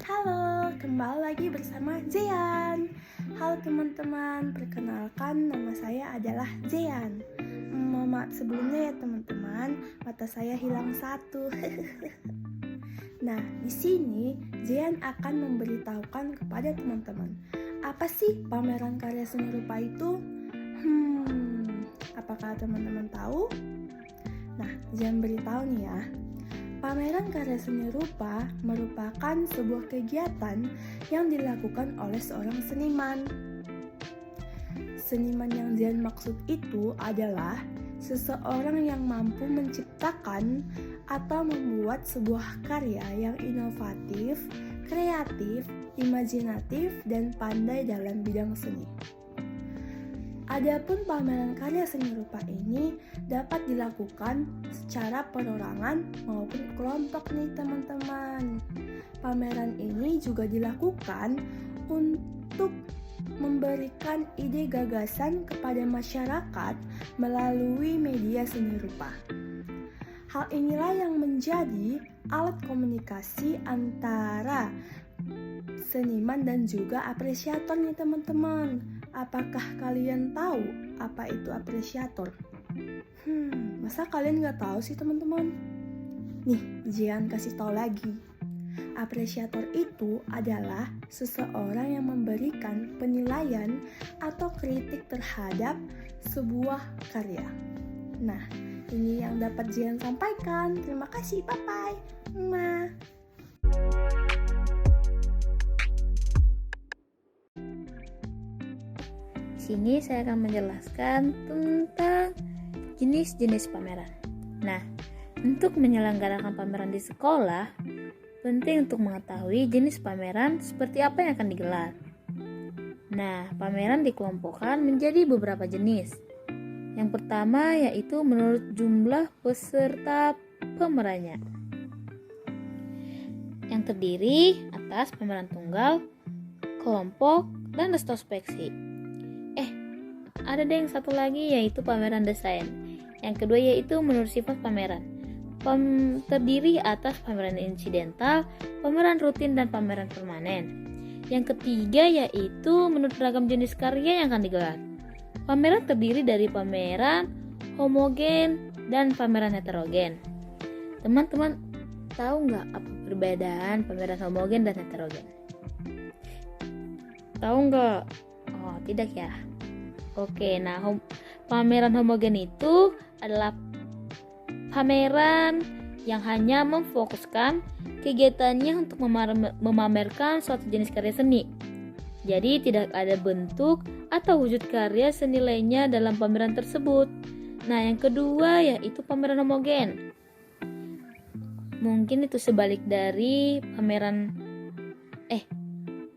Halo, kembali lagi bersama Zean. Halo teman-teman, perkenalkan nama saya adalah Zean. Mohon maaf sebelumnya ya teman-teman, mata saya hilang satu. Nah, di sini Zean akan memberitahukan kepada teman-teman, apa sih pameran karya seni rupa itu? Apakah teman-teman tahu? Nah, Zean beritahu nih ya. Pameran karya seni rupa merupakan sebuah kegiatan yang dilakukan oleh seorang seniman. Seniman yang Zean maksud itu adalah seseorang yang mampu menciptakan atau membuat sebuah karya yang inovatif, kreatif, imajinatif, dan pandai dalam bidang seni. Adapun pameran karya seni rupa ini dapat dilakukan secara perorangan maupun kelompok nih teman-teman. Pameran ini juga dilakukan untuk memberikan ide gagasan kepada masyarakat melalui media seni rupa. Hal inilah yang menjadi alat komunikasi antara seniman dan juga apresiator nih teman-teman. Apakah kalian tahu apa itu apresiator? Masa kalian nggak tahu sih teman-teman? Nih, Jian kasih tahu lagi. Apresiator itu adalah seseorang yang memberikan penilaian atau kritik terhadap sebuah karya. Nah, ini yang dapat Jian sampaikan. Terima kasih, bye-bye. Sini saya akan menjelaskan tentang jenis-jenis pameran. Nah, untuk menyelenggarakan pameran di sekolah, penting untuk mengetahui jenis pameran seperti apa yang akan digelar. Nah, pameran dikelompokkan menjadi beberapa jenis. Yang pertama yaitu menurut jumlah peserta pamerannya, yang terdiri atas pameran tunggal, kelompok, dan retrospeksi. Ada yang satu lagi yaitu pameran desain. Yang kedua yaitu menurut sifat pameran. Terdiri atas pameran insidental, pameran rutin, dan pameran permanen. Yang ketiga yaitu menurut ragam jenis karya yang akan digelar. Pameran terdiri dari pameran homogen dan pameran heterogen. Teman-teman tahu nggak apa perbedaan pameran homogen dan heterogen? Tahu nggak? Oh, tidak ya. Oke, nah pameran homogen itu adalah pameran yang hanya memfokuskan kegiatannya untuk memamerkan suatu jenis karya seni. Jadi tidak ada bentuk atau wujud karya seni lainnya dalam pameran tersebut. Nah, yang kedua yaitu pameran homogen. Mungkin itu sebalik dari pameran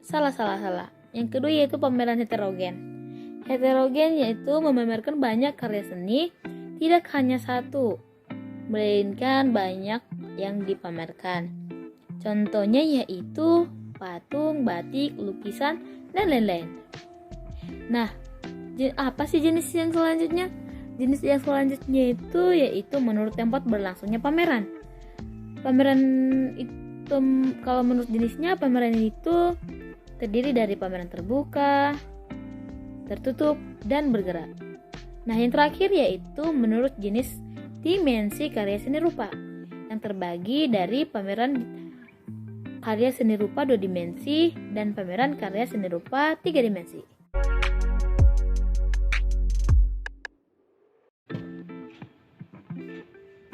salah. Yang kedua yaitu pameran heterogen. Heterogen yaitu memamerkan banyak karya seni, tidak hanya satu, melainkan banyak yang dipamerkan. Contohnya yaitu patung, batik, lukisan, dan lain-lain. Nah, apa sih jenis yang selanjutnya? Jenis yang selanjutnya itu yaitu menurut tempat berlangsungnya pameran. Pameran itu, kalau menurut jenisnya, pameran itu terdiri dari pameran terbuka, tertutup, dan bergerak. Nah, yang terakhir yaitu menurut jenis dimensi karya seni rupa, yang terbagi dari pameran karya seni rupa 2 dimensi dan pameran karya seni rupa 3 dimensi.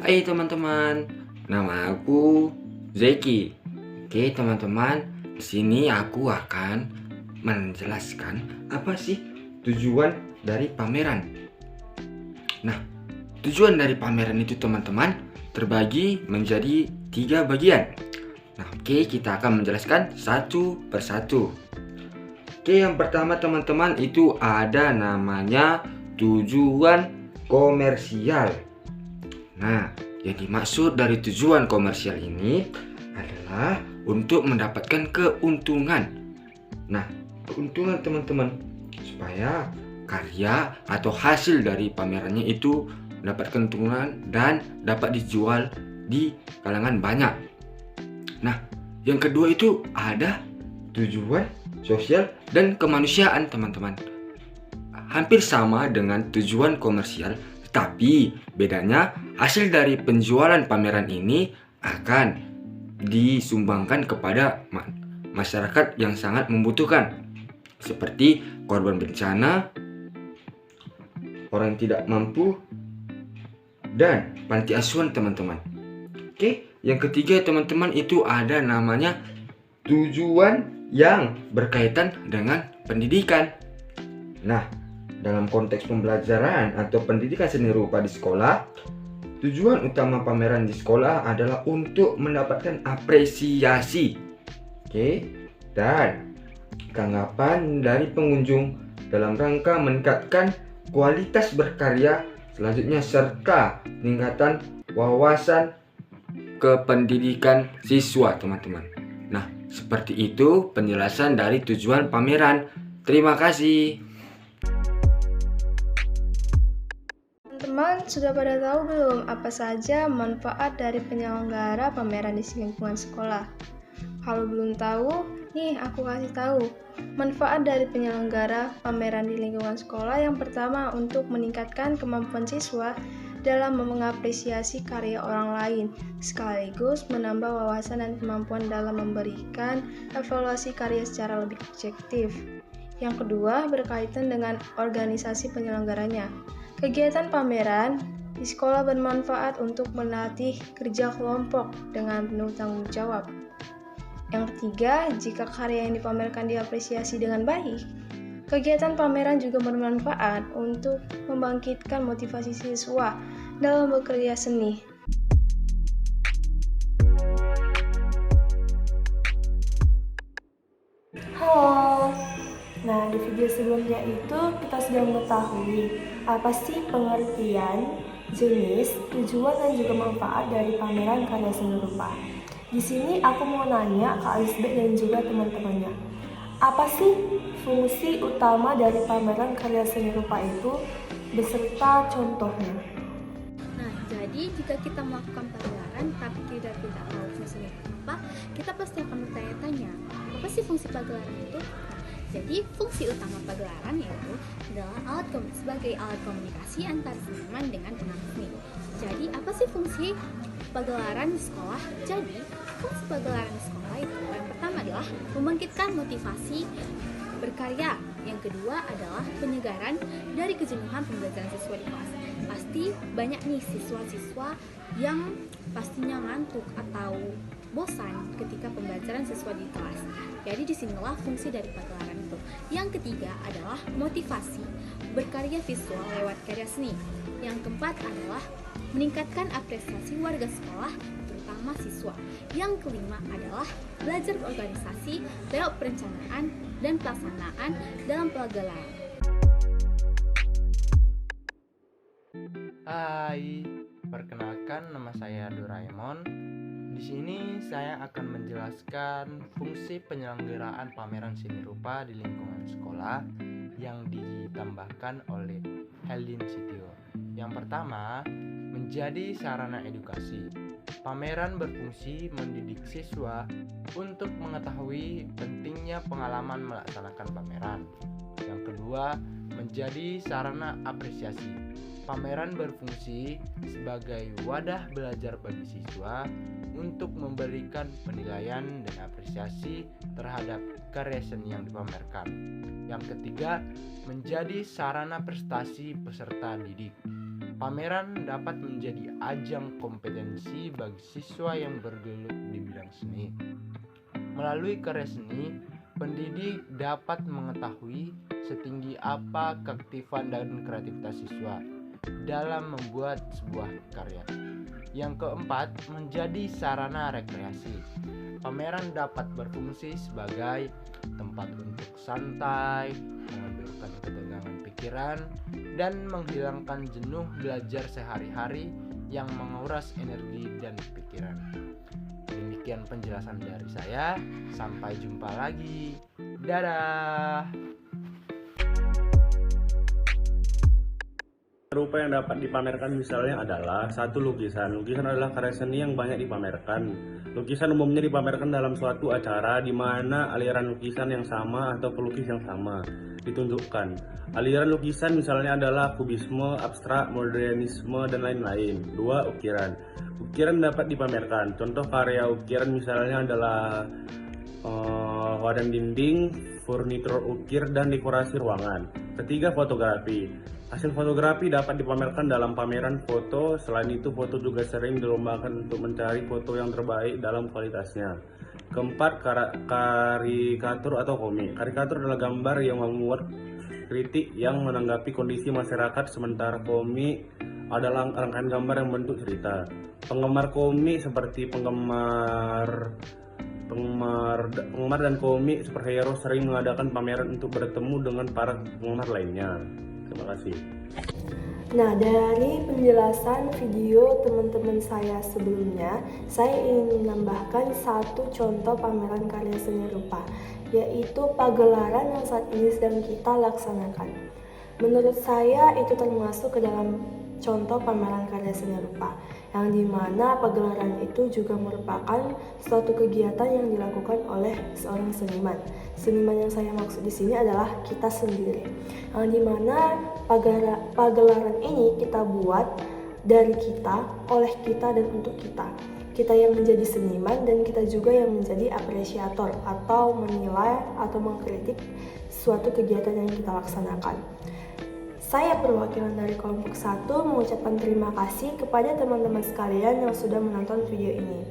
Hai teman-teman, nama aku Zeki. Oke teman-teman, di sini aku akan menjelaskan apa sih tujuan dari pameran. Nah, tujuan dari pameran itu teman-teman terbagi menjadi 3 bagian. Nah, kita akan menjelaskan satu persatu. Yang pertama teman-teman itu ada namanya tujuan komersial. Nah, yang dimaksud dari tujuan komersial ini adalah untuk mendapatkan keuntungan. Nah, keuntungan teman-teman supaya karya atau hasil dari pamerannya itu mendapat keuntungan dan dapat dijual di kalangan banyak. Nah, Yang kedua itu ada tujuan sosial dan kemanusiaan, teman-teman. Hampir sama dengan tujuan komersial, tapi bedanya hasil dari penjualan pameran ini akan disumbangkan kepada masyarakat yang sangat membutuhkan, seperti korban bencana, orang tidak mampu, dan panti asuhan, teman-teman. Oke, yang ketiga teman-teman itu ada namanya tujuan yang berkaitan dengan pendidikan. Nah, dalam konteks pembelajaran atau pendidikan seni rupa di sekolah, tujuan utama pameran di sekolah adalah untuk mendapatkan apresiasi, dan tanggapan dari pengunjung dalam rangka meningkatkan kualitas berkarya selanjutnya serta peningkatan wawasan kependidikan siswa, teman-teman. Nah, seperti itu penjelasan dari tujuan pameran. Terima kasih. Teman-teman sudah pada tahu belum apa saja manfaat dari penyelenggara pameran di lingkungan sekolah? Kalau belum tahu, nih aku kasih tahu. Manfaat dari penyelenggara pameran di lingkungan sekolah yang pertama untuk meningkatkan kemampuan siswa dalam mengapresiasi karya orang lain, sekaligus menambah wawasan dan kemampuan dalam memberikan evaluasi karya secara lebih objektif. Yang kedua, berkaitan dengan organisasi penyelenggaranya. Kegiatan pameran di sekolah bermanfaat untuk melatih kerja kelompok dengan penuh tanggung jawab. Yang ketiga, jika karya yang dipamerkan diapresiasi dengan baik, kegiatan pameran juga bermanfaat untuk membangkitkan motivasi siswa dalam bekerja seni. Halo. Nah, di video sebelumnya itu kita sudah mengetahui apa sih pengertian, jenis, tujuan dan juga manfaat dari pameran karya seni rupa. Di sini aku mau nanya ke Alisbeth dan juga teman-temannya. Apa sih fungsi utama dari pameran karya seni rupa itu beserta contohnya? Nah, jadi jika kita melakukan pagelaran tapi tidak tahu fungsinya apa, kita pasti akan bertanya-tanya, apa sih fungsi pagelaran itu? Jadi fungsi utama pagelaran yaitu adalah sebagai alat komunikasi antar seniman dengan penonton seni. Jadi apa sih fungsi pagelaran di sekolah? Jadi fungsi pagelaran di sekolah itu yang pertama adalah membangkitkan motivasi berkarya. Yang kedua adalah penyegaran dari kejenuhan pembelajaran siswa di kelas. Pasti banyak nih siswa-siswa yang pastinya ngantuk atau bosan ketika pembelajaran siswa di kelas. Jadi disinilah fungsi dari pagelaran itu. Yang ketiga adalah motivasi berkarya visual lewat karya seni. Yang keempat adalah meningkatkan apresiasi warga sekolah, terutama siswa. Yang kelima adalah belajar berorganisasi lewat perencanaan dan pelaksanaan dalam pagelaran. Hai, perkenalkan nama saya Doraemon. Di sini saya akan menjelaskan fungsi penyelenggaraan pameran seni rupa di lingkungan sekolah yang ditambahkan oleh Helin Sitio. Yang pertama, menjadi sarana edukasi. Pameran berfungsi mendidik siswa untuk mengetahui pentingnya pengalaman melaksanakan pameran. Yang kedua, menjadi sarana apresiasi. Pameran berfungsi sebagai wadah belajar bagi siswa untuk memberikan penilaian dan apresiasi terhadap karya seni yang dipamerkan. Yang ketiga, menjadi sarana prestasi peserta didik. Pameran dapat menjadi ajang kompetensi bagi siswa yang bergelut di bidang seni. Melalui karya seni, pendidik dapat mengetahui setinggi apa keaktifan dan kreativitas siswa dalam membuat sebuah karya. Yang keempat, menjadi sarana rekreasi. Pameran dapat berfungsi sebagai tempat untuk santai, mengendurkan ketegangan pikiran, dan menghilangkan jenuh belajar sehari-hari yang menguras energi dan pikiran. Demikian penjelasan dari saya. Sampai jumpa lagi. Dadah. rupa yang dapat dipamerkan misalnya adalah satu lukisan. Lukisan adalah karya seni yang banyak dipamerkan. Lukisan umumnya dipamerkan dalam suatu acara di mana aliran lukisan yang sama atau pelukis yang sama ditunjukkan. Aliran lukisan misalnya adalah kubisme, abstrak, modernisme, dan lain-lain. 2. Ukiran. Ukiran dapat dipamerkan. Contoh karya ukiran misalnya adalah wadan dinding, furnitur ukir, dan dekorasi ruangan. 3. Fotografi. Hasil fotografi dapat dipamerkan dalam pameran foto. Selain itu, foto juga sering dilombakan untuk mencari foto yang terbaik dalam kualitasnya. 4. Karikatur atau komik. Karikatur adalah gambar yang memuat kritik yang menanggapi kondisi masyarakat, sementara komik adalah rangkaian gambar yang membentuk cerita. Penggemar komik seperti penggemar dan komik superhero sering mengadakan pameran untuk bertemu dengan para penggemar lainnya. Terima kasih. Nah, dari penjelasan video teman-teman saya sebelumnya, saya ingin menambahkan satu contoh pameran karya seni rupa, yaitu pagelaran yang saat ini sedang kita laksanakan. Menurut saya itu termasuk ke dalam contoh pameran karya seni rupa, yang dimana pagelaran itu juga merupakan suatu kegiatan yang dilakukan oleh seorang seniman. Seniman yang saya maksud di sini adalah kita sendiri, yang dimana pagelaran ini kita buat dari kita, oleh kita, dan untuk kita. Kita yang menjadi seniman dan kita juga yang menjadi apresiator atau menilai atau mengkritik suatu kegiatan yang kita laksanakan. Saya perwakilan dari kelompok 1 mengucapkan terima kasih kepada teman-teman sekalian yang sudah menonton video ini.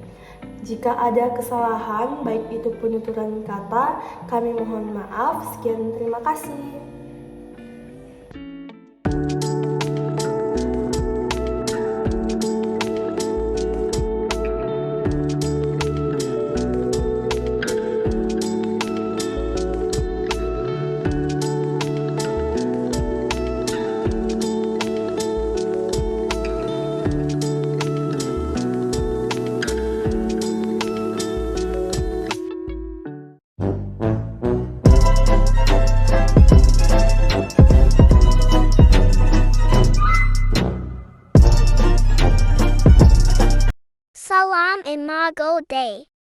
Jika ada kesalahan, baik itu penuturan kata, kami mohon maaf. Sekian, terima kasih. Salam Imago Day.